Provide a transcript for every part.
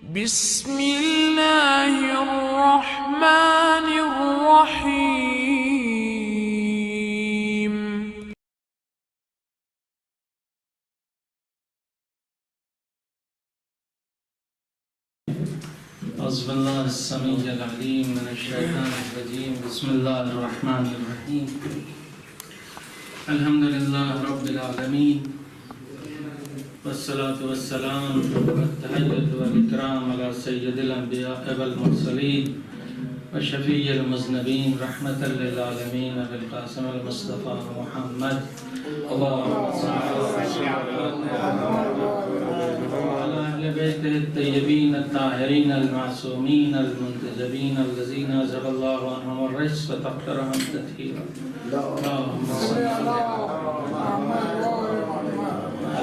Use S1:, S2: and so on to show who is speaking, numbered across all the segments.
S1: بسم اللہ الرحمن الرحیم
S2: اعوذ باللہ السمیع العلیم من الشیطان الرجیم بسم اللہ الرحمن الرحیم الحمدللہ رب العالمین والصلاة والسلام والتحیۃ والاکرام علی سید الانبیاء والمرسلین وشفیع المذنبین رحمۃ للعالمین ابی القاسم المصطفى محمد اللہم صل علی اہل بیتہ الطیبین الطاہرین المعصومین المنتجبین الذین اذهب اللہ عنہم الرجس وطہرهم تطہیرا اللہم صل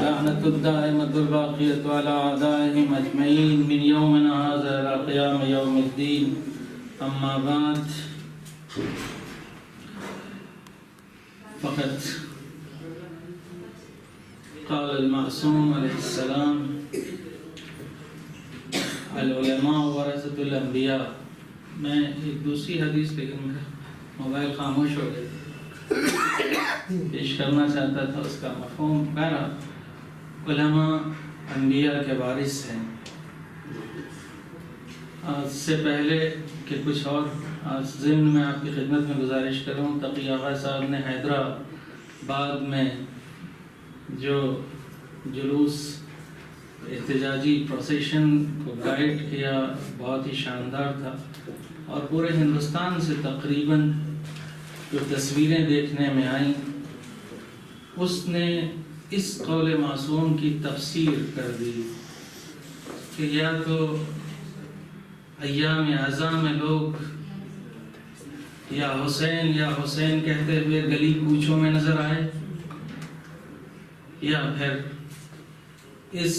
S2: لعنة الدائمة الباقية على أعدائهم أجمعين من يومنا هذا إلى قيام يوم الدين أما بعد فقد قال المعصوم عليه السلام العلماء ورثة الأنبياء میں ایک دوسری حدیث لیکن میرا موبائل خاموش ہو گیا پیش کرنا چاہتا تھا اس کا مفہوم کہنا علماء انبیاء کے وارث ہیں اس سے پہلے کہ کچھ اور ضمن میں آپ کی خدمت میں گزارش کروں تقی آغا صاحب نے حیدرآباد میں جو جلوس احتجاجی پروسیشن کو گائیڈ کیا بہت ہی شاندار تھا اور پورے ہندوستان سے تقریباً جو تصویریں دیکھنے میں آئیں اس نے اس قول معصوم کی تفسیر کر دی کہ یا تو ایام اعزاں میں لوگ یا حسین کہتے ہوئے گلی کوچوں میں نظر آئے یا پھر اس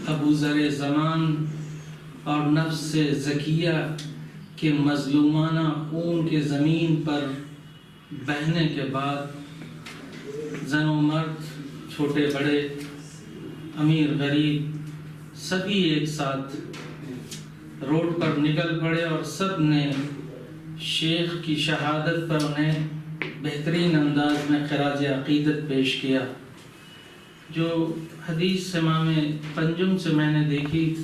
S2: ابو ذر زمان اور نفس زکیہ کے مظلومانہ خون کے زمین پر بہنے کے بعد زن و مرد چھوٹے بڑے امیر غریب سبھی ایک ساتھ روڈ پر نکل پڑے اور سب نے شیخ کی شہادت پر انہیں بہترین انداز میں خراج عقیدت پیش کیا جو حدیث امام پنجم سے میں نے دیکھی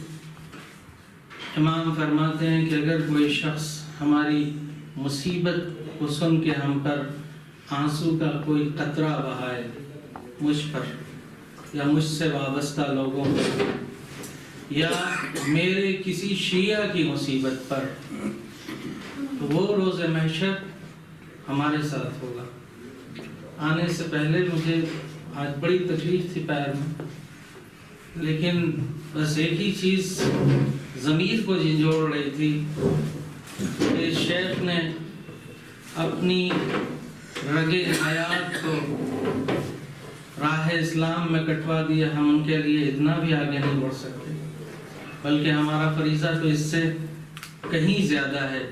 S2: امام فرماتے ہیں کہ اگر کوئی شخص ہماری مصیبت کو سن کے ہم پر آنسو کا کوئی قطرہ بہائے مجھ پر یا مجھ سے وابستہ لوگوں پر یا میرے کسی شیعہ کی مصیبت پر تو وہ روز محشر ہمارے ساتھ ہوگا آنے سے پہلے مجھے آج بڑی تکلیف تھی پیر میں لیکن بس ایک ہی چیز ضمیر کو جھنجھوڑ رہی تھی کہ شیخ نے اپنی رگ حیات کو راہ اسلام میں کٹوا دیا ہم ان کے لیے اتنا بھی آگے نہیں بڑھ سکتے بلکہ ہمارا فریضہ تو اس سے کہیں زیادہ ہے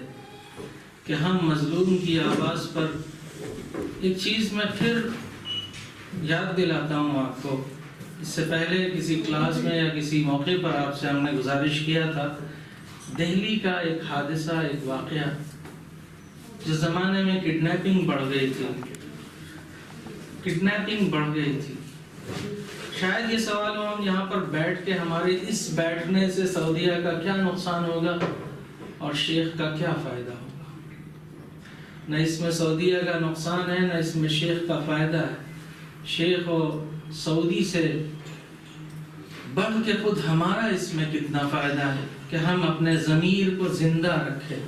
S2: کہ ہم مظلوم کی آواز پر ایک چیز میں پھر یاد دلاتا ہوں آپ کو اس سے پہلے کسی کلاس میں یا کسی موقع پر آپ سے ہم نے گزارش کیا تھا دہلی کا ایک حادثہ ایک واقعہ جس زمانے میں کڈنیپنگ بڑھ گئی تھی شاید یہ سوال ہم یہاں پر بیٹھ کے ہمارے اس بیٹھنے سے سعودیہ کا کیا نقصان ہوگا اور شیخ کا کیا فائدہ ہوگا نہ اس میں سعودیہ کا نقصان ہے نہ اس میں شیخ کا فائدہ ہے شیخ و سعودی سے بڑھ کے خود ہمارا اس میں کتنا فائدہ ہے کہ ہم اپنے ضمیر کو زندہ رکھیں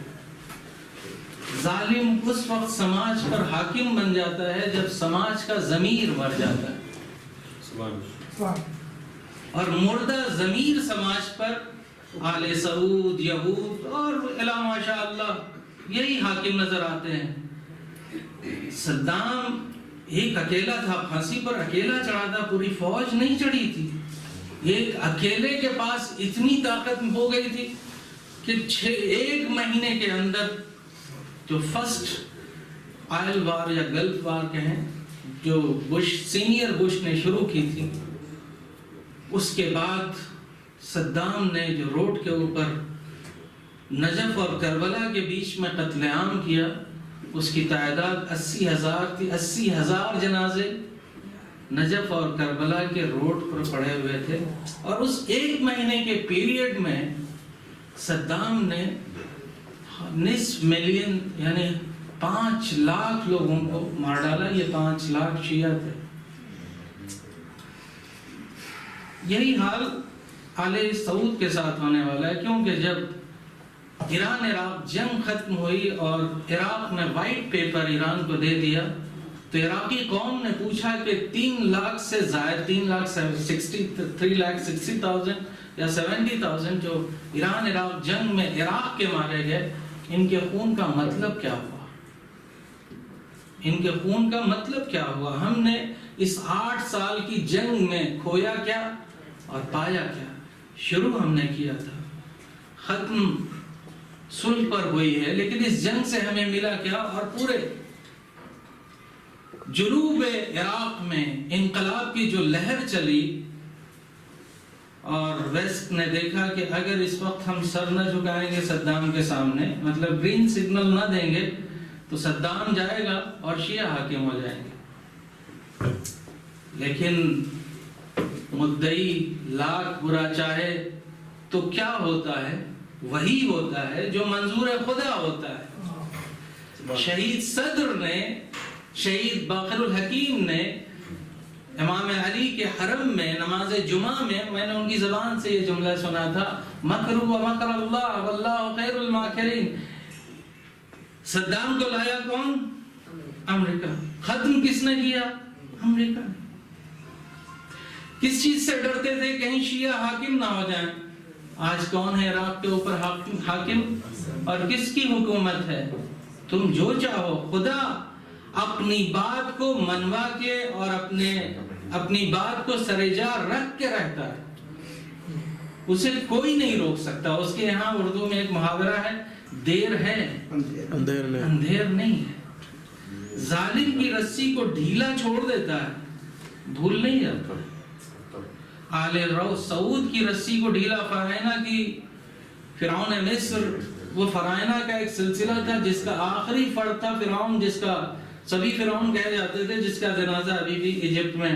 S2: ظالم اس وقت سماج پر حاکم بن جاتا ہے جب سماج کا ضمیر مر جاتا ہے اور مردہ ضمیر سماج پر آل سعود یہود اور الا ماشاء اللہ یہی حاکم نظر آتے ہیں صدام ایک اکیلا تھا پھانسی پر اکیلا چڑھا تھا پوری فوج نہیں چڑھی تھی ایک اکیلے کے پاس اتنی طاقت ہو گئی تھی کہ ایک مہینے کے اندر جو فرسٹ آئل وار یا گلف وار کہیں جو سینئر بش نے شروع کی تھی اس کے بعد صدام نے جو روڈ کے اوپر نجف اور کربلا کے بیچ میں قتل عام کیا، اس کی تعداد 80,000 تھی۔ 80,000 جنازے نجف اور کربلا کے روڈ پر پڑے ہوئے تھے، اور اس 1 مہینے کے پیریڈ میں صدام نے 500,000 یعنی 5 لاکھ لوگوں کو مار ڈالا۔ یہ 5 لاکھ شیعہ تھے۔ یہی حال آل سعود کے ساتھ ہونے والا ہے، کیونکہ جب ایران عراق جنگ ختم ہوئی اور عراق نے وائٹ پیپر ایران کو دے دیا، تو عراقی قوم نے پوچھا کہ 3 لاکھ سے زائد 3,60,000 یا 70,000 جو ایران عراق جنگ میں عراق کے مارے گئے، ان کے خون کا مطلب کیا ہوا؟ ان کے خون کا مطلب کیا ہوا؟ ہم نے اس 8 سال کی جنگ میں کھویا کیا اور پایا کیا؟ شروع ہم نے کیا تھا، ختم صلح پر ہوئی ہے، لیکن اس جنگ سے ہمیں ملا کیا؟ اور پورے جنوب عراق میں انقلاب کی جو لہر چلی، اور ویسٹ نے دیکھا کہ اگر اس وقت ہم سر نہ جھکائیں گے صدام کے سامنے، مطلب گرین سگنل نہ دیں گے، تو صدام جائے گا اور شیعہ حاکم ہو جائیں گے۔ لیکن مدعی لاکھ برا چاہے تو کیا ہوتا ہے؟ وہی ہوتا ہے جو منظور خدا ہوتا ہے۔ شہید صدر نے، شہید باقر الحکیم نے امام علی کے حرم میں نماز جمعہ میں نے ان کی زبان سے یہ جملہ سنا تھا، مکروا ومکر اللہ واللہ خیر الماکرین۔ صدام کو لایا کون؟ امریکہ۔ ختم کس نے کیا؟ امریکہ۔ کس چیز سے ڈرتے تھے؟ کہیں شیعہ حاکم نہ ہو جائیں۔ آج کون ہے عراق کے اوپر حاکم؟ اور کس کی حکومت ہے؟ تم جو چاہو۔ خدا اپنی بات کو منوا کے اور اپنی بات کو سرجا رکھ کے رہتا ہے، اسے کوئی نہیں روک سکتا۔ اس کے یہاں اردو میں ایک محاورہ ہے، دیر ہے اندھیر نہیں ہے۔ ظالم کی رسی کو ڈھیلا چھوڑ دیتا ہے، بھول نہیں جاتا۔ آل سعود کی رسی کو ڈھیلا فرعونہ کی، فرعون مصر، وہ فرعونہ کا ایک سلسلہ تھا جس کا آخری فرد تھا فرعون، جس کا سبھی فرعون کہے جاتے تھے، جس کا جنازہ ابھی بھی ایجپٹ میں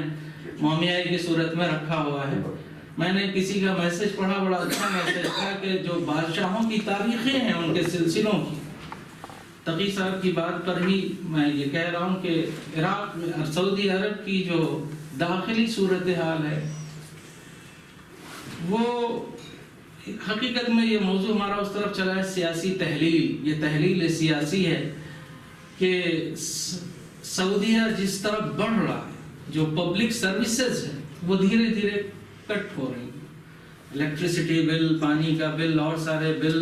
S2: مومیائی کی صورت میں رکھا ہوا ہے۔ میں نے کسی کا میسج پڑھا، بڑا اچھا میسج تھا، کہ جو بادشاہوں کی تاریخیں ہیں ان کے سلسلوں کی، تقی صاحب کی بات پر ہی میں یہ کہہ رہا ہوں کہ عراق میں سعودی عرب کی جو داخلی صورتحال ہے، وہ حقیقت میں یہ موضوع ہمارا اس طرف چلا ہے، سیاسی تحلیل۔ یہ تحلیل سیاسی ہے کہ سعودیہ جس طرح بڑھ رہا ہے، جو پبلک سروسز ہے وہ دھیرے دھیرے کٹ ہو رہی ہیں۔ الیکٹریسٹی بل، پانی کا بل، اور سارے بل،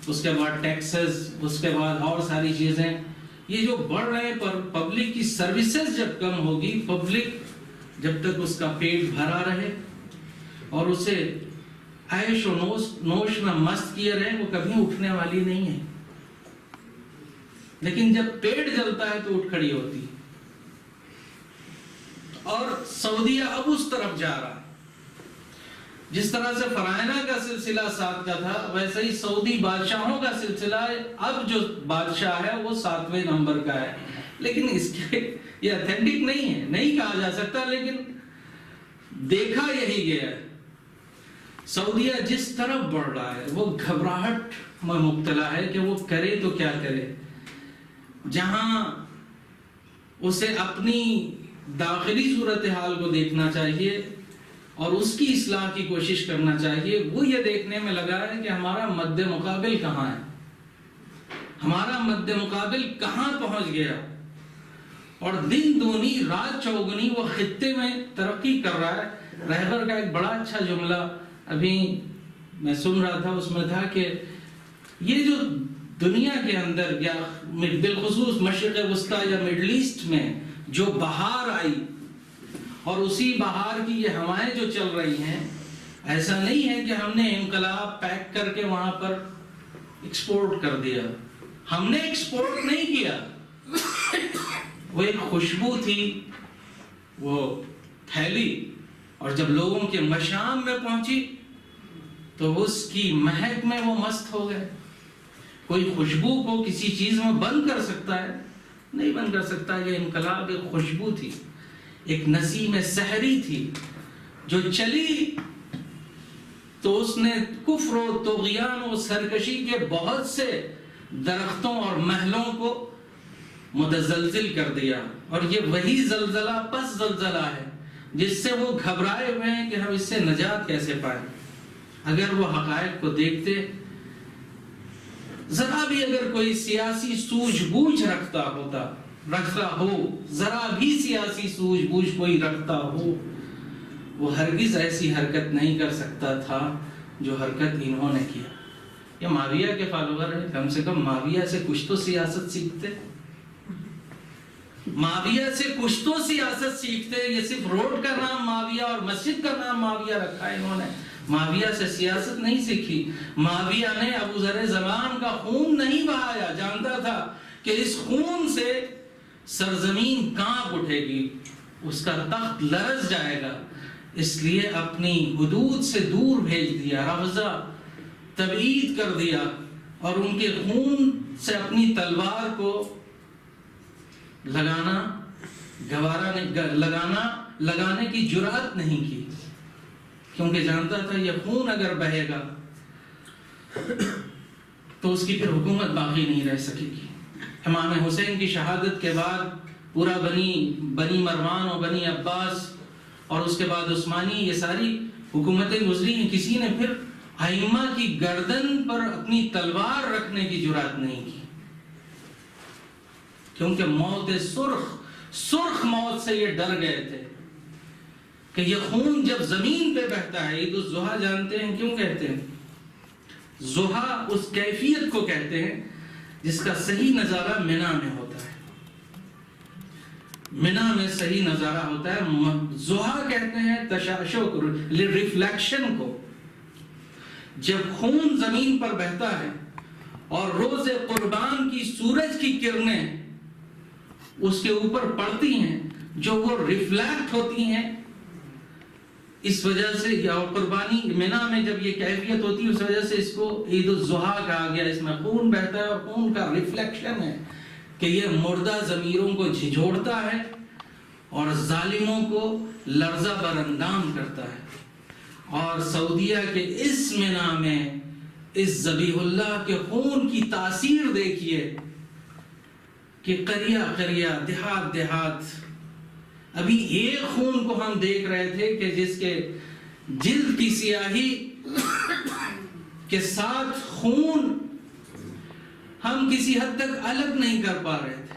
S2: اس کے بعد ٹیکسز، اس کے بعد اور ساری چیزیں، یہ جو بڑھ رہے ہیں، پر پبلک کی سروسز جب کم ہوگی، پبلک جب تک اس کا پیٹ بھرا رہے اور اسے عیش و نوش میں مست کیے رہے، وہ کبھی اٹھنے والی نہیں ہے۔ لیکن جب پیٹ جلتا ہے تو اٹھ کھڑی ہوتی ہے، اور سعودیہ اب اس طرف جا رہا ہے۔ جس طرح سے فرعونہ کا سلسلہ 7 کا تھا، ویسے ہی سعودی بادشاہوں کا سلسلہ ہے۔ اب جو بادشاہ ہے وہ 7ویں نمبر کا ہے، لیکن اس کے یہ اتھینٹک نہیں ہے، نہیں کہا جا سکتا، لیکن دیکھا یہی گیا ہے۔ سعودیہ جس طرف بڑھ رہا ہے وہ گھبراہٹ میں مبتلا ہے کہ وہ کرے تو کیا کرے۔ جہاں اسے اپنی داخلی صورتحال کو دیکھنا چاہیے اور اس کی اصلاح کی کوشش کرنا چاہیے، وہ یہ دیکھنے میں لگا ہے کہ ہمارا مد مقابل کہاں ہے، ہمارا مد مقابل کہاں پہنچ گیا، اور دن دونی رات چوگنی وہ خطے میں ترقی کر رہا ہے۔ رہبر کا ایک بڑا اچھا جملہ ابھی میں سن رہا تھا، اس میں تھا کہ یہ جو دنیا کے اندر یا بالخصوص مشرق وسطیٰ یا مڈل ایسٹ میں جو بہار آئی، اور اسی بہار کی یہ ہوائیں جو چل رہی ہیں، ایسا نہیں ہے کہ ہم نے انقلاب پیک کر کے وہاں پر ایکسپورٹ کر دیا۔ ہم نے ایکسپورٹ نہیں کیا، وہ ایک خوشبو تھی، وہ پھیلی، اور جب لوگوں کے مشام میں پہنچی تو اس کی مہک میں وہ مست ہو گئے. کوئی خوشبو کو کسی چیز میں بند کر سکتا ہے؟ نہیں بند کر سکتا. یہ انقلاب ایک خوشبو تھی، ایک نسیم سحری تھی جو چلی تو اس نے کفر و طغیان و سرکشی کے بہت سے درختوں اور محلوں کو متزلزل کر دیا. اور یہ وہی زلزلہ پس زلزلہ ہے جس سے وہ گھبرائے ہوئے ہیں کہ ہم اس سے نجات کیسے پائیں. اگر وہ حقائق کو دیکھتے، ذرا بھی اگر کوئی سیاسی سوجھ بوجھ رکھتا ہو، ذرا بھی سیاسی سوجھ بوجھ کوئی رکھتا ہو، وہ ہرگز ایسی حرکت نہیں کر سکتا تھا جو حرکت انہوں نے کیا. یہ معاویہ کے فالوور ہیں، کم سے کم معاویہ سے کچھ تو سیاست سیکھتے. معاویہ سے کچھ تو سیاست سیکھتے. یہ صرف روڈ کا نام معاویہ اور مسجد کا نام معاویہ رکھا ہے انہوں نے. معاویہ سے سیاست نہیں سیکھی. معاویہ نے ابو ذر زمان کا خون نہیں بہایا. جانتا تھا کہ اس خون سے سرزمین کانپ اٹھے گی، اس کا تخت لرز جائے گا. اس لیے اپنی حدود سے دور بھیج دیا، رفضہ تبعید کر دیا، اور ان کے خون سے اپنی تلوار کو لگانے کی جرات نہیں کی، کیونکہ جانتا تھا یہ خون اگر بہے گا تو اس کی پھر حکومت باقی نہیں رہ سکے گی. امام حسین کی شہادت کے بعد پورا بنی مروان اور بنی عباس اور اس کے بعد عثمانی، یہ ساری حکومتیں گزری ہیں. کسی نے پھر ائمہ کی گردن پر اپنی تلوار رکھنے کی جرات نہیں کی، کیونکہ موت سرخ موت سے یہ ڈر گئے تھے کہ یہ خون جب زمین پہ بہتا ہے. عید الضحیٰ جانتے ہیں کیوں کہتے ہیں؟ ضحیٰ اس کیفیت کو کہتے ہیں جس کا صحیح نظارہ منا میں ہوتا ہے. منا میں صحیح نظارہ ہوتا ہے. ضحیٰ کہتے ہیں تشعشع ریفلیکشن کو. جب خون زمین پر بہتا ہے اور روز قربان کی سورج کی کرنیں اس کے اوپر پڑتی ہیں، جو وہ ریفلیکٹ ہوتی ہیں، اس وجہ سے یا قربانی منا میں جب یہ کیفیت ہوتی ہے، اس وجہ سے اس کو عید الضحیٰ کہا گیا. اس میں خون بہتا ہے اور خون کا ریفلیکشن ہے کہ یہ مردہ ضمیروں کو جھنجھوڑتا ہے اور ظالموں کو لرزہ بر اندام کرتا ہے. اور سعودیہ کے اس منا میں اس ذبیح اللہ کے خون کی تاثیر دیکھیے کہ قریہ قریہ، دیہات دیہات. ابھی ایک خون کو ہم دیکھ رہے تھے کہ جس کے جلد کی سیاہی کے ساتھ خون ہم کسی حد تک الگ نہیں کر پا رہے تھے.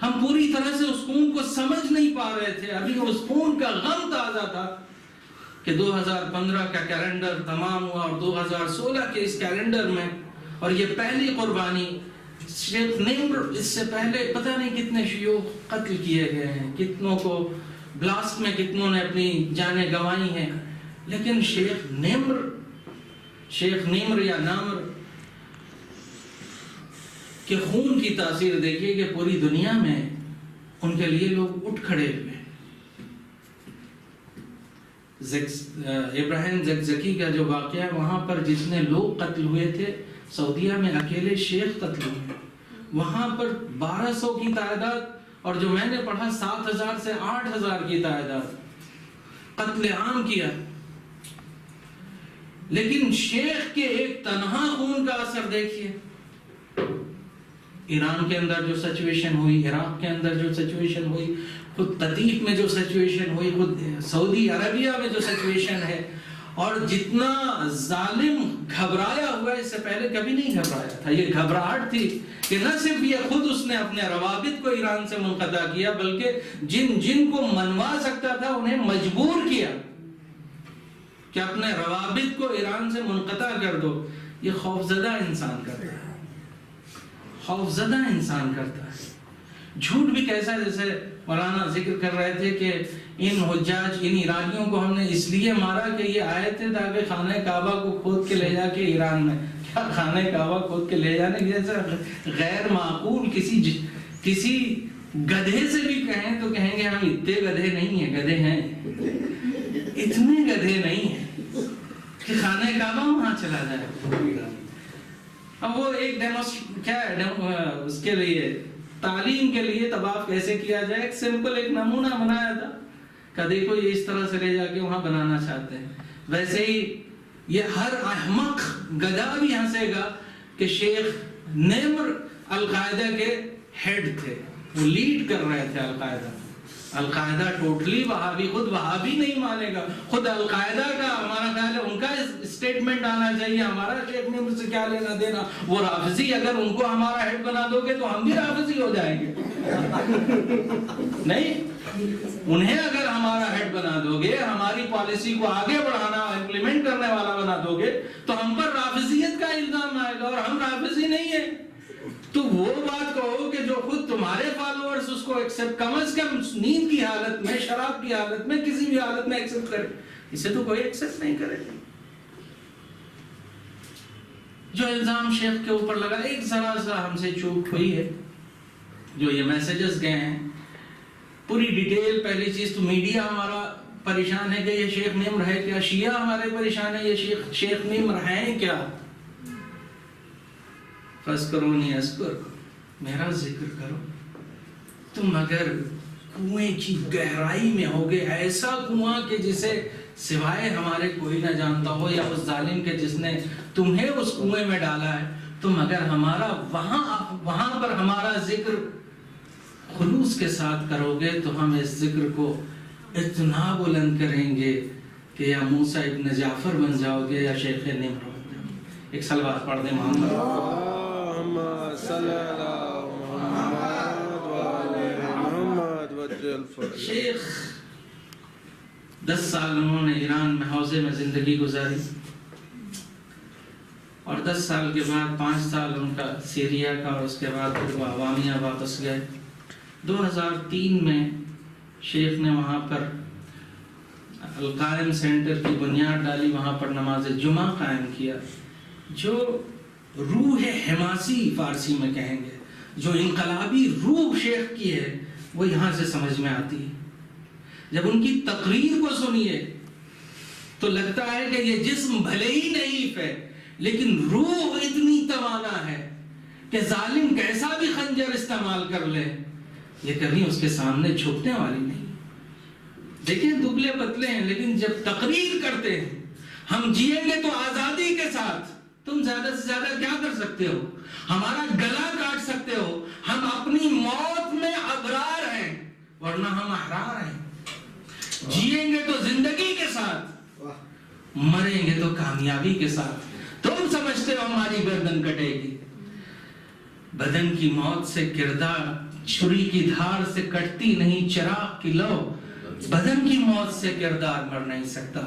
S2: ہم پوری طرح سے اس خون کو سمجھ نہیں پا رہے تھے. ابھی اس خون کا غم تازہ تھا کہ 2015 کا کیلنڈر تمام ہوا اور 2016 کے اس کیلنڈر میں، اور یہ پہلی قربانی. شیخ نمر اس سے پہلے پتہ نہیں کتنے شیوخ قتل کیے گئے ہیں، کتنوں کو بلاسٹ میں کتنوں نے اپنی جانیں گنوائی ہیں، لیکن شیخ نمر یا نامر کہ خون کی تاثیر دیکھیے کہ پوری دنیا میں ان کے لیے لوگ اٹھ کھڑے ہوئے. ابراہیم زکزکی کا جو واقعہ ہے، وہاں پر جتنے لوگ قتل ہوئے تھے، سعودیہ میں اکیلے شیخ قتل ہوئے. وہاں پر 1200 کی تعداد، اور جو میں نے پڑھا 7000 سے 8000 کی تعداد قتل عام کیا. لیکن شیخ کے ایک تنہا خون کا اثر دیکھیے. ایران کے اندر جو سچویشن ہوئی، عراق کے اندر جو سچویشن ہوئی، خود قطیف میں جو سچویشن ہوئی، خود سعودی عربیہ میں جو سچویشن ہے، اور جتنا ظالم گھبرایا ہوا ہے، اس سے پہلے کبھی نہیں گھبرایا تھا. یہ گھبراہٹ تھی کہ نہ صرف یہ خود اس نے اپنے روابط کو ایران سے منقطع کیا، بلکہ جن کو منوا سکتا تھا انہیں مجبور کیا کہ اپنے روابط کو ایران سے منقطع کر دو. یہ خوفزدہ انسان کرتا ہے، خوفزدہ انسان کرتا ہے. جھوٹ بھی کیسا، جیسے مولانا ذکر کر رہے تھے کہ ان حجاج، ان ایرانیوں کو ہم نے اس لیے مارا کہ یہ آئے تھے تاکہ خانہ کعبہ کو کھود کے لے جا کے ایران میں. کیا خانہ کعبہ کھود کے لے جانے جیسا غیر معقول. کسی گدھے سے بھی کہیں تو کہیں گے ہم اتنے گدھے نہیں ہیں. گدھے ہیں، اتنے گدھے نہیں ہیں. کہ خانہ کعبہ وہاں چلا جائے. اب وہ ایک کیا ہے اس کے لیے تعلیم کے لیے طواف کیسے کیا جائے ایک سمپل ایک نمونہ بنایا تھا کہ دیکھو یہ اس طرح سے لے جا کے وہاں بنانا چاہتے ہیں. ویسے ہی یہ ہر احمق گدھا بھی ہنسے گا کہ شیخ نیمر القاعدہ کے ہیڈ تھے, وہ لیڈ کر رہے تھے القاعدہ ٹوٹلی وہابی, خود وہابی نہیں مانے گا, خود القاعدہ کا ہمارا خیال ہے ان کا اسٹیٹمنٹ آنا چاہیے, ہمارا شیخ نیمر سے کیا لینا دینا, وہ رافضی, اگر ان کو ہمارا ہیڈ بنا دو گے تو ہم بھی رافضی ہو جائیں گے. نہیں, انہیں اگر ہمارا ہیڈ بنا دو گے, ہماری پالیسی کو آگے بڑھانا امپلیمنٹ کرنے والا بنا دو گے تو ہم پر رافضیت کا الزام آئے گا, اور ہم رافضی نہیں ہیں. تو وہ بات کہو کہ جو خود تمہارے فالوورز اس کو ایکسپٹ, کم از کم نیند کی حالت میں, شراب کی حالت میں, کسی بھی حالت میں ایکسپٹ کرے, اسے تو کوئی ایکسپٹ نہیں کرے. جو الزام شیخ کے اوپر لگا, ایک ذرا سا ہم سے چوک ہوئی ہے, جو یہ میسیجز گئے ہیں پوری ڈیٹیل. پہلی چیز تو میڈیا ہمارا پریشان ہے کہ یہ شیخ نیمر ہے کیا, شیعہ ہمارے پریشان ہے یہ شیخ نیمر ہیں کیا. فَاذْكُرُونِي أَذْكُرْكُمْ, میرا ذکر کرو. تم اگر کنویں کی گہرائی میں ہوگے, ایسا کنواں کہ جسے سوائے ہمارے کوئی نہ جانتا ہو, یا اس ظالم کے جس نے تمہیں اس کنویں میں ڈالا ہے, تم اگر ہمارا وہاں پر ہمارا ذکر خلوص کے ساتھ کرو گے تو ہم اس ذکر کو اتنا بلند کریں گے کہ یا موسیٰ ابن جعفر بن جاؤ گے یا شیخ نیمر بن جاؤ گے. ایک سلوات پڑھ دیں محمد صلی اللہ محمد. شیخ 10 سال انہوں نے ایران میں حوزے میں زندگی گزاری, اور 10 سال کے بعد 5 سال ان کا سیریا کا, اور اس کے بعد وہ عوامیہ واپس گئے. 2003 میں شیخ نے وہاں پر القائم سینٹر کی بنیاد ڈالی, وہاں پر نماز جمعہ قائم کیا. جو روح حماسی فارسی میں کہیں گے, جو انقلابی روح شیخ کی ہے, وہ یہاں سے سمجھ میں آتی ہے. جب ان کی تقریر کو سنیے تو لگتا ہے کہ یہ جسم بھلے ہی نہیں ہے لیکن روح اتنی توانا ہے کہ ظالم کیسا بھی خنجر استعمال کر لے, یہ کبھی اس کے سامنے جھکنے والی نہیں. دیکھیں دبلے پتلے ہیں, لیکن جب تقریر کرتے ہیں ہم جیئیں گے تو آزادی کے ساتھ, تم زیادہ سے زیادہ کیا کر سکتے ہو, ہمارا گلا کاٹ سکتے ہو, ہم اپنی موت میں ابرار ہیں ورنہ ہم احرار ہیں. جیئیں گے تو زندگی کے ساتھ, مریں گے تو کامیابی کے ساتھ. تم سمجھتے ہو ہماری گردن کٹے گی, بدن کی موت سے کردار چھری کی دھار سے کٹتی نہیں, چراغ کی لو بدن کی موت سے کردار مر نہیں سکتا.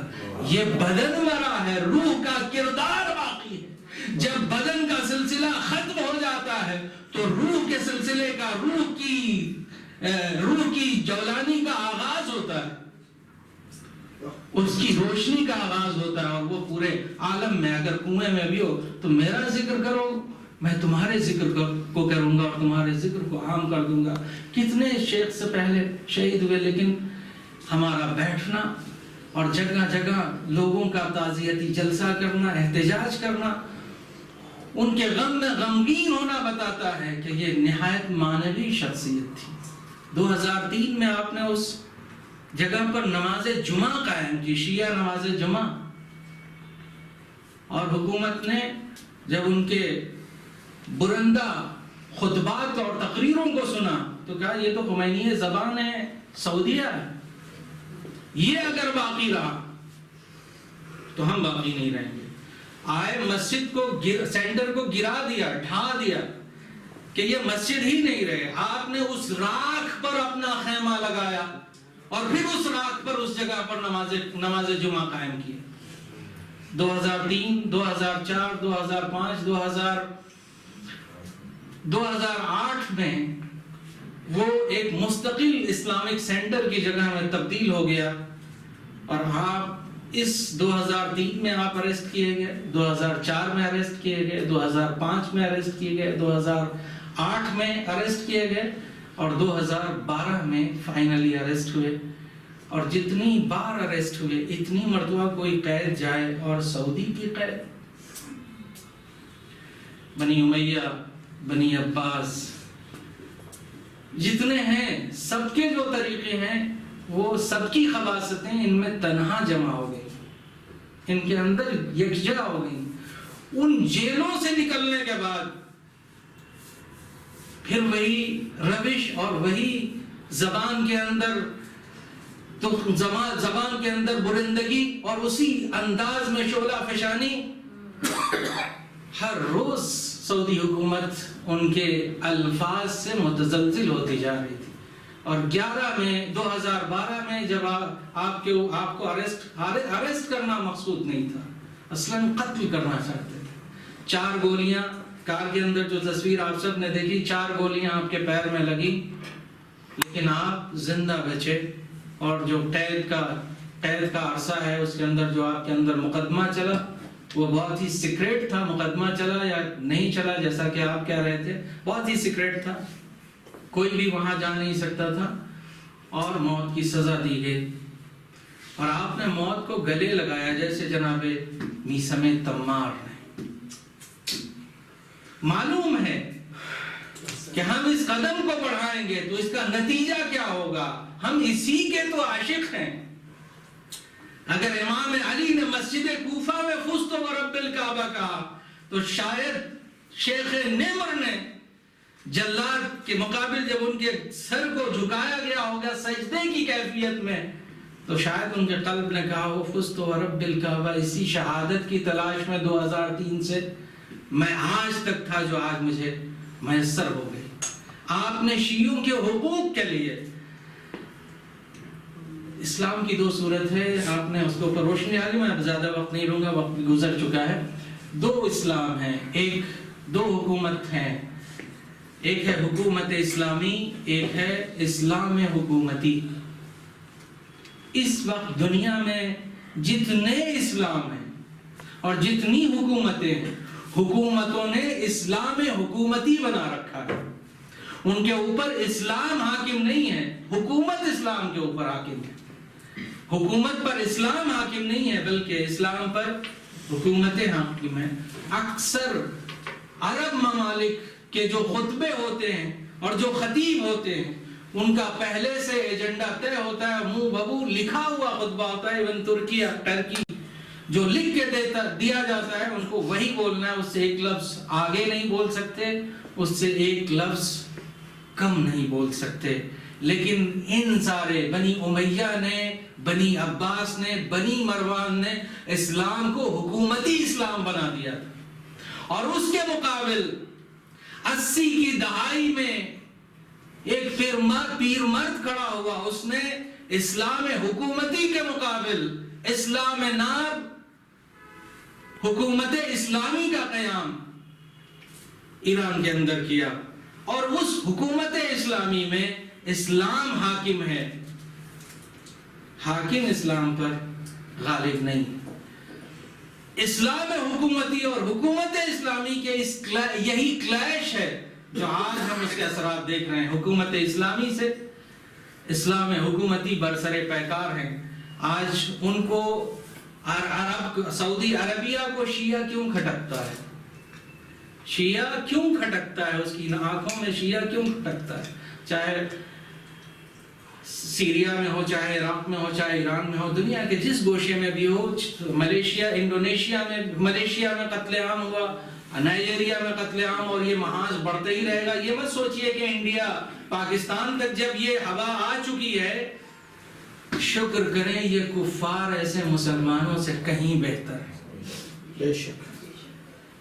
S2: یہ بدن مرا ہے, روح کا کردار باقی ہے. جب بدن کا سلسلہ ختم ہو جاتا ہے تو روح کے سلسلے کا, روح کی جولانی کا آغاز ہوتا ہے, اس کی روشنی کا آغاز ہوتا ہے. اور وہ پورے عالم میں اگر کنویں میں بھی ہو تو میرا ذکر کرو, میں تمہارے ذکر کو کروں گا اور تمہارے ذکر کو عام کر دوں گا. کتنے شیخ سے پہلے شہید ہوئے, لیکن ہمارا بیٹھنا اور جگہ جگہ لوگوں کا تعزیتی جلسہ کرنا, احتجاج کرنا, ان کے غم میں غمگین ہونا بتاتا ہے کہ یہ نہایت معنوی شخصیت تھی. 2003 میں آپ نے اس جگہ پر نماز جمعہ قائم کی, شیعہ نماز جمعہ, اور حکومت نے جب ان کے برندہ خطبات اور تقریروں کو سنا تو کہا یہ تو خمینی زبان ہے, سعودیہ ہے, یہ اگر باقی رہا تو ہم باقی نہیں رہیں گے. آئے مسجد کو سینٹر کو گرا دیا, ڈھا دیا کہ یہ مسجد ہی نہیں رہے. آپ نے اس راکھ پر اپنا خیمہ لگایا اور پھر اس راکھ پر اس جگہ پر نماز جمعہ قائم کی. 2003, 2004, 2005, 2008 میں وہ ایک مستقل اسلامک سینٹر کی جگہ میں تبدیل ہو گیا, اور آپ اس 2003 میں آپ اریسٹ کیے گئے, 2004 میں اریسٹ کیے گئے, 2005 میں اریسٹ کیے گئے, 2008 میں اریسٹ کیے گئے, اور 2012 میں فائنلی اریسٹ ہوئے. اور جتنی بار اریسٹ ہوئے اتنی مرتبہ کوئی قید جائے اور سعودی کی قید. بنی امیہ، بنی عباس جتنے ہیں سب کے جو طریقے ہیں وہ سب کی خباثتیں ان میں تنہا جمع ہو گئی، ان کے اندر یکجا ہو گئی. ان جیلوں سے نکلنے کے بعد پھر وہی روش اور وہی زبان کے اندر تو زبان کے اندر برندگی اور اسی انداز میں شعلہ فشانی. ہر روز سعودی حکومت ان کے الفاظ سے متزلزل ہوتی جا رہی تھی. اور 11 میں 2012 میں جب آپ کو ارسٹ کرنا مقصود نہیں تھا، اصلاً قتل کرنا چاہتے تھے. 4 گولیاں کار کے اندر، جو تصویر آپ سب نے دیکھی، 4 گولیاں آپ کے پیر میں لگی، لیکن آپ زندہ بچے. اور جو قید کا عرصہ ہے اس کے اندر جو آپ کے اندر مقدمہ چلا وہ بہت ہی سیکریٹ تھا. مقدمہ چلا یا نہیں چلا جیسا کہ آپ کہہ رہے تھے، بہت ہی سیکریٹ تھا، کوئی بھی وہاں جا نہیں سکتا تھا. اور موت کی سزا دی گئی اور آپ نے موت کو گلے لگایا جیسے جناب میثم تمار نے. معلوم ہے کہ ہم اس قدم کو بڑھائیں گے تو اس کا نتیجہ کیا ہوگا. ہم اسی کے تو عاشق ہیں. اگر امام علی نے مسجد کوفہ میں فزت ورب الکعبہ کہا تو شاید شیخ نمر نے جلاد کے مقابل جب ان کے سر کو جھکایا گیا ہوگا سجدے کی کیفیت میں تو شاید ان کے قلب نے کہا وہ فزت ورب الکعبہ. اسی شہادت کی تلاش میں 2003 سے میں آج تک تھا جو آج مجھے میسر ہو گئی. آپ نے شیعوں کے حقوق کے لیے، اسلام کی 2 صورت ہے، آپ نے اس کے اوپر روشنی ڈالی. میں اب زیادہ وقت نہیں لوں گا، وقت گزر چکا ہے. 2 اسلام ہیں، 2 حکومت ہیں. ایک ہے حکومت اسلامی، ایک ہے اسلام حکومتی. اس وقت دنیا میں جتنے اسلام ہیں اور جتنی حکومتیں ہیں، حکومتوں نے اسلام حکومتی بنا رکھا ہے. ان کے اوپر اسلام حاکم نہیں ہے، حکومت اسلام کے اوپر حاکم ہے. حکومت پر اسلام حاکم نہیں ہے بلکہ اسلام پر حکومتیں حاکم ہیں. اکثر عرب ممالک کے جو خطبے ہوتے ہیں اور جو خطیب ہوتے ہیں ان کا پہلے سے ایجنڈا طے ہوتا ہے، منہ ببو لکھا ہوا خطبہ ہوتا ہے. ایون ترکی جو لکھ کے دیا جاتا ہے ان کو وہی بولنا ہے. اس سے ایک لفظ آگے نہیں بول سکتے، اس سے ایک لفظ کم نہیں بول سکتے. لیکن ان سارے بنی امیہ نے، بنی عباس نے، بنی مروان نے اسلام کو حکومتی اسلام بنا دیا تھا. اور اس کے مقابل 80 کی دہائی میں ایک پیر مرد کھڑا ہوا، اس نے اسلام حکومتی کے مقابل اسلام ناب حکومت اسلامی کا قیام ایران کے اندر کیا. اور اس حکومت اسلامی میں اسلام حاکم ہے، حاکم اسلام پر غالب نہیں. اسلام حکومتی اور حکومت اسلامی کے یہی کلیش ہے جو آج ہم اس کے اثرات دیکھ رہے ہیں. حکومت اسلامی سے اسلام حکومتی برسر پیکار ہیں. آج ان کو سعودی عربیہ کو شیعہ کیوں کھٹکتا ہے؟ شیعہ کیوں کھٹکتا ہے؟ اس کی آنکھوں میں شیعہ کیوں کھٹکتا ہے؟ چاہے سیریا میں ہو، چاہے عراق میں ہو، چاہے ایران میں ہو، دنیا کے جس گوشے میں بھی ہو. انڈونیشیا میں قتل عام ہوا، نائجیریا میں قتل عام، اور یہ محاذ بڑھتا ہی رہے گا. یہ مت سوچئے کہ انڈیا پاکستان تک جب یہ ہوا آ چکی ہے، شکر کریں یہ کفار ایسے مسلمانوں سے کہیں بہتر ہے.
S3: بے شک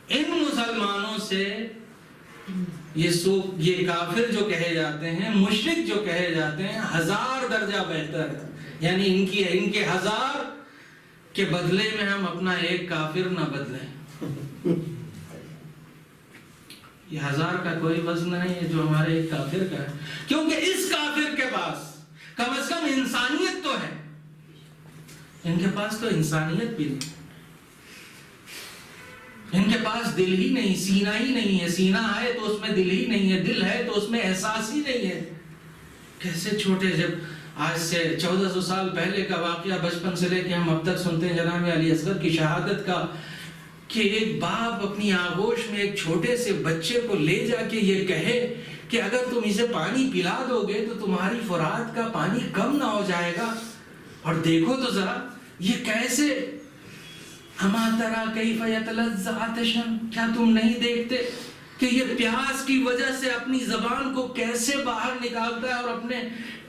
S2: ان مسلمانوں سے یہ کافر جو کہے جاتے ہیں، مشرک جو کہے جاتے ہیں، 1000 درجہ بہتر ہے. یعنی ان کے 1000 کے بدلے میں ہم اپنا ایک کافر نہ بدلیں. یہ 1000 کا کوئی وزن نہیں ہے جو ہمارے ایک کافر کا ہے، کیونکہ اس کافر کے پاس کم از کم انسانیت تو ہے. ان کے پاس تو انسانیت بھی نہیں، ان کے پاس دل ہی نہیں، سینہ ہی نہیں ہے. سینہ ہے تو اس میں دل ہی نہیں ہے، دل ہے تو اس میں احساس ہی نہیں ہے. کیسے چھوٹے، جب آج سے 1400 سال پہلے کا واقعہ بچپن سے لے کے ہم اب تک سنتے ہیں جناب علی اصغر کی شہادت کا، کہ ایک باپ اپنی آغوش میں ایک چھوٹے سے بچے کو لے جا کے یہ کہے کہ اگر تم اسے پانی پلا دو گے تو تمہاری فرات کا پانی کم نہ ہو جائے گا. اور دیکھو تو ذرا یہ کیسے، اما ترا کیف یتلذ عطشا، کیا تم نہیں دیکھتے کہ یہ پیاس کی وجہ سے اپنی زبان کو کیسے باہر نکالتا ہے اور اپنے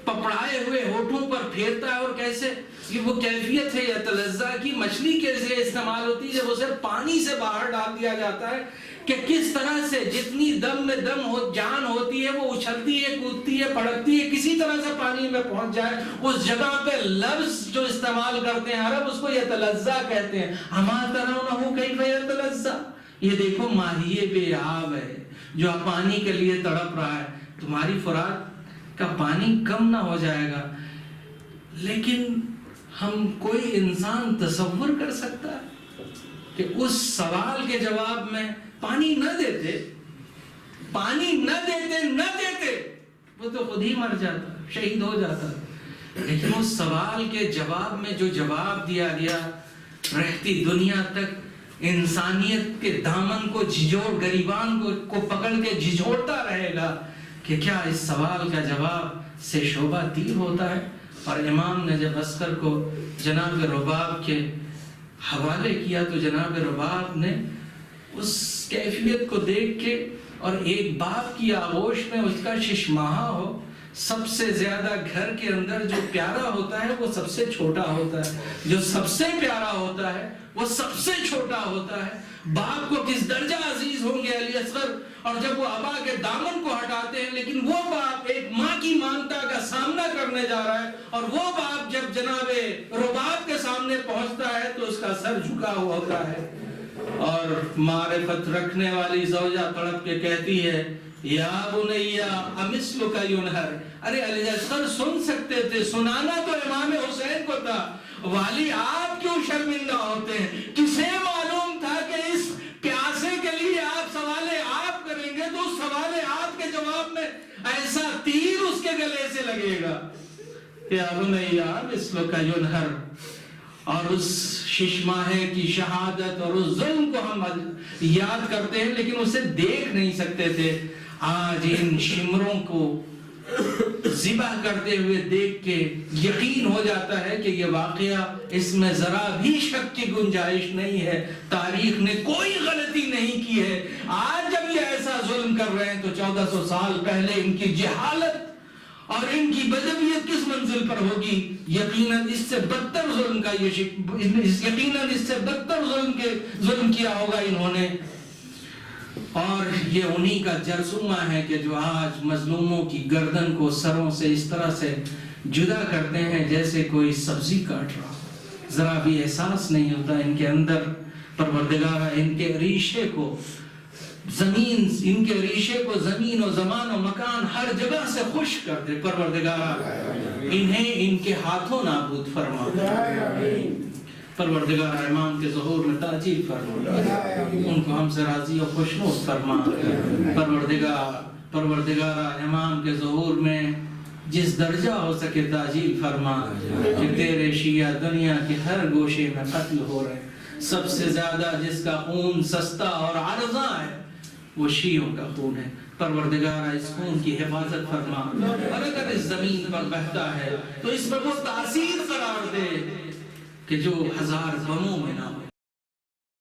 S2: پپڑائے ہوئے ہونٹوں پر پھیرتا ہے، اور کیسے یہ وہ کیفیت ہے یتلذہ کی. مچھلی کیسے استعمال ہوتی ہے جب اسے پانی سے باہر ڈال دیا جاتا ہے، کہ کس طرح سے جتنی دم میں دم ہو جان ہوتی ہے وہ اچھلتی ہے، کودتی ہے، پڑکتی ہے، کسی طرح سے پانی میں پہنچ جائے. اس جگہ پہ لفظ جو استعمال کرتے ہیں عرب اس کو یتلذہ کہتے ہیں. اما ترونہ کیف یتلذہ، یہ دیکھو ماہی بے آب ہے جو پانی کے لیے تڑپ رہا ہے، تمہاری فرات کا پانی کم نہ ہو جائے گا. لیکن ہم کوئی انسان تصور کر سکتا ہے کہ اس سوال کے جواب میں پانی نہ دیتے، پانی نہ دیتے وہ تو خود ہی مر جاتا، شہید ہو جاتا. لیکن اس سوال کے جواب میں جو جواب دیا گیا، رہتی دنیا تک انسانیت کے دامن کو جھجوڑ، گریبان کو پکڑ کے جھجوڑتا رہے گا کہ کیا اس سوال کا جواب سے شعبہ تیر ہوتا ہے. اور امام نے جب عسکر کو جناب رباب کے حوالے کیا تو جناب رباب نے اس کیفیت کو دیکھ کے، اور ایک باپ کی آغوش میں اس کا 6 ماہ ہو، سب سے زیادہ گھر کے اندر جو پیارا ہوتا ہے وہ سب سے چھوٹا ہوتا ہے، جو سب سے پیارا ہوتا ہے وہ سب سے چھوٹا ہوتا ہے. باپ کو کس درجہ عزیز ہوں گے علی اصغر، اور جب وہ ابا کے دامن کو ہٹاتے ہیں، لیکن وہ باپ ایک ماں کی مانتا کا سامنا کرنے جا رہا ہے، اور وہ باپ جب جناب رباب کے سامنے پہنچتا ہے تو اس کا سر جھکا ہوا ہوتا ہے. اور معرفت رکھنے والی زوجہ تڑپ کے کہتی ہے یا بنیا امثلک ینہر، ارے علی اصغر سن سکتے تھے، سنانا تو امام حسین کو تھا، والی آپ کیوں شرمندہ ہوتے ہیں؟ کسے معلوم تھا کہ اس پیاسے کے لیے آپ سوال آپ کریں گے تو اس سوال آپ کے جواب میں ایسا تیر اس کے گلے سے لگے گا. یا بنیا امثلک ینہر. اور اس 6 ماہے کی شہادت اور اس ظلم کو ہم یاد کرتے ہیں لیکن اسے دیکھ نہیں سکتے تھے. آج ان شمروں کو ذبح کرتے ہوئے دیکھ کے یقین ہو جاتا ہے کہ یہ واقعہ، اس میں ذرا بھی شک کی گنجائش نہیں ہے، تاریخ نے کوئی غلطی نہیں کی ہے. آج جب یہ ایسا ظلم کر رہے ہیں تو 1400 سال پہلے ان کی جہالت اور ان کی بدویت کس منزل پر ہوگی؟ یقیناً اس سے بدتر ظلم کا یقیناً اس سے بدتر ظلم کیا ہوگا انہوں نے. اور یہ انہی کا جرثومہ ہے کہ جو آج مظلوموں کی گردن کو سروں سے اس طرح سے جدا کرتے ہیں جیسے کوئی سبزی کاٹ رہا. ذرا بھی احساس نہیں ہوتا ان کے اندر. پروردگارہ ان کے ریشے کو زمین و زمان و مکان ہر جگہ سے خشک کر دے. پروردگارہ انہیں ان کے ہاتھوں نابود فرما. پروردگار امام کے ظہور میں تاجیل فرما، ان کو ہم سے راضی و خوشنود فرما. پروردگار امام کے ظہور میں جس درجہ ہو سکے تاجیل فرما کہ تیرے شیعہ دنیا کے ہر گوشے میں قتل ہو رہے ہیں. سب سے زیادہ جس کا خون سستا اور عرضہ ہے وہ شیعوں کا خون ہے. پروردگار اس خون کی حفاظت فرما، اور اگر اس زمین پر بہتا ہے تو اس پر وہ تاثیر قرار دے کہ جو 1000 غموں میں نہ ہو.